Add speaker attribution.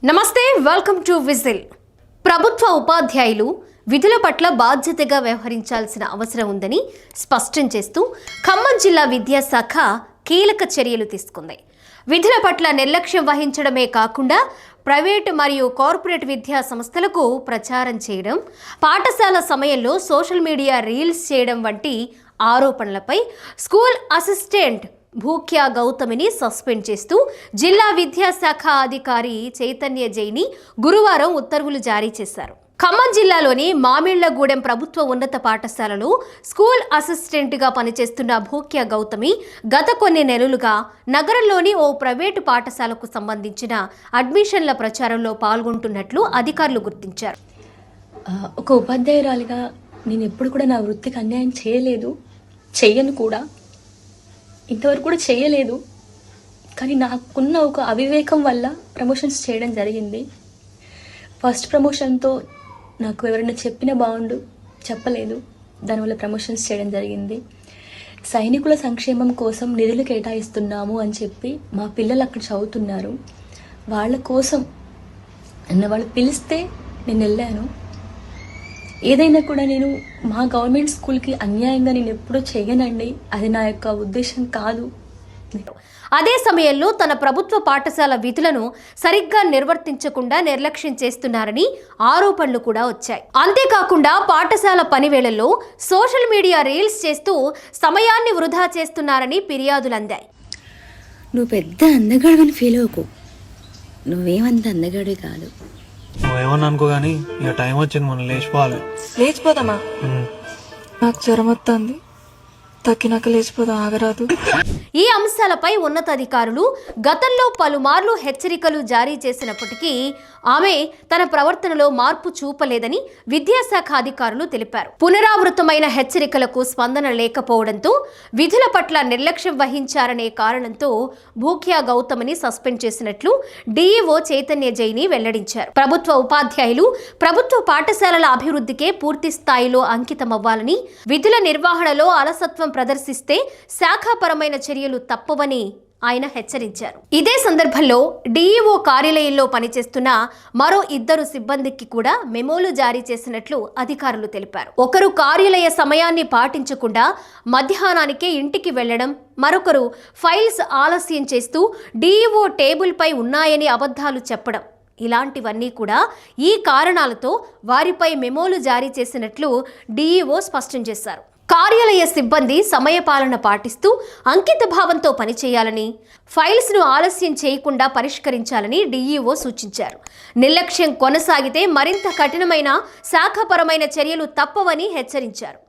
Speaker 1: నమస్తే, welcome to whistle. ప్రభుత్వ ఉపాధ్యాయులు విధుల పట్ల బాధ్యతగా వ్యవహరించాల్సిన అవసరం ఉందని స్పష్టం చేస్తూ ఖమ్మం జిల్లా విద్యాశాఖ కీలక చర్యలు తీసుకుంది. విధుల పట్ల నిర్లక్ష్యం వహించడమే కాకుండా ప్రైవేటు మరియు కార్పొరేట్ విద్యా సంస్థలకు ప్రచారం చేయడం, పాఠశాల సమయంలో సోషల్ మీడియా రీల్స్ చేయడం వంటి ఆరోపణలపై స్కూల్ అసిస్టెంట్ భూక్యా గౌతమిని సస్పెండ్ చేస్తూ జిల్లా విద్యాశాఖ అధికారి చైతన్య జైని గురువారం ఉత్తర్వులు జారీ చేశారు. ఖమ్మం జిల్లాలోని మామిళ్లగూడెం ప్రభుత్వ ఉన్నత పాఠశాలలో స్కూల్ అసిస్టెంట్గా పనిచేస్తున్న భూక్యా గౌతమి గత కొన్ని నెలలుగా నగరంలోని ఓ ప్రైవేటు పాఠశాలకు సంబంధించిన అడ్మిషన్ల ప్రచారంలో పాల్గొంటున్నట్లు అధికారులు గుర్తించారు.
Speaker 2: ఒక ఉపాధ్యాయురాలిగా నేను ఎప్పుడు కూడా నా వృత్తికి అన్యాయం చేయలేదు, చెయ్యను కూడా, ఇంతవరకు కూడా చేయలేదు. కానీ నాకున్న ఒక అవివేకం వల్ల ప్రమోషన్స్ చేయడం జరిగింది. ఫస్ట్ ప్రమోషన్తో నాకు ఎవరైనా చెప్పిన బాగుండు, చెప్పలేదు, దానివల్ల ప్రమోషన్స్ చేయడం జరిగింది. సైనికుల సంక్షేమం కోసం నిధులు కేటాయిస్తున్నాము అని చెప్పి మా పిల్లలు అక్కడ చదువుతున్నారు, వాళ్ళ కోసం వాళ్ళు పిలిస్తే నేను వెళ్ళాను. ఏదైనా కూడా నేను మా గవర్నమెంట్ స్కూల్కి అన్యాయంగా నేను ఎప్పుడూ చేయనండి, అది నా యొక్క ఉద్దేశం కాదు.
Speaker 1: అదే సమయంలో తన ప్రభుత్వ పాఠశాల విధులను సరిగ్గా నిర్వర్తించకుండా నిర్లక్ష్యం చేస్తున్నారని ఆరోపణలు కూడా వచ్చాయి. అంతేకాకుండా పాఠశాల పనివేళల్లో సోషల్ మీడియా రీల్స్ చేస్తూ సమయాన్ని వృధా చేస్తున్నారని ఫిర్యాదులు అందాయి.
Speaker 2: నువ్వు పెద్ద అందగాడని ఫీల్ అవ్వకు, నువ్వేమంత అందగాడే కాదు.
Speaker 3: నువ్వేమన్నా అనుకో కానీ ఇక టైం వచ్చింది, మనం లేచిపోవాలి.
Speaker 4: లేచిపోదామా? నాకు జ్వరం వస్తుంది, తక్కినాక లేచిపోదాం, ఆగరాదు.
Speaker 1: ఈ అంశాలపై ఉన్నతాధికారులు గతంలో పలుమార్లు హెచ్చరికలు జారీ చేసినప్పటికీ ఆమె తన ప్రవర్తనలో మార్పు చూపలేదని విద్యాశాఖ అధికారులు తెలిపారు. పునరావృతమైన హెచ్చరికలకు స్పందన లేకపోవడంతో విధుల పట్ల నిర్లక్ష్యం వహించారనే కారణంతో భూక్యా గౌతమిని సస్పెండ్ చేసినట్లు డీఈఓ చైతన్య జైని వెల్లడించారు. ప్రభుత్వ ఉపాధ్యాయులు ప్రభుత్వ పాఠశాలల అభివృద్ధికే పూర్తి స్థాయిలో అంకితమవ్వాలని, విధుల నిర్వహణలో అలసత్వం ప్రదర్శిస్తే శాఖాపరమైన చర్యలు తప్పవని ఆయన హెచ్చరించారు. ఇదే సందర్భంలో డీఈఓ కార్యాలయంలో పనిచేస్తున్న మరో 2 సిబ్బందికి కూడా మెమోలు జారీ చేసినట్లు అధికారులు తెలిపారు. ఒకరు కార్యాలయ సమయాన్ని పాటించకుండా మధ్యాహ్నానికే ఇంటికి వెళ్లడం, మరొకరు ఫైల్స్ ఆలస్యం చేస్తూ డీఈఓ టేబుల్పై ఉన్నాయని అబద్ధాలు చెప్పడం, ఇలాంటివన్నీ కూడా ఈ కారణాలతో వారిపై మెమోలు జారీ చేసినట్లు డీఈఓ స్పష్టం చేశారు. కార్యాలయ సిబ్బంది సమయపాలన పాటిస్తూ అంకిత భావంతో పనిచేయాలని, ఫైల్స్ను ఆలస్యం చేయకుండా పరిష్కరించాలని డీఈఓ సూచించారు. నిర్లక్ష్యం కొనసాగితే మరింత కఠినమైన శాఖాపరమైన చర్యలు తప్పవని హెచ్చరించారు.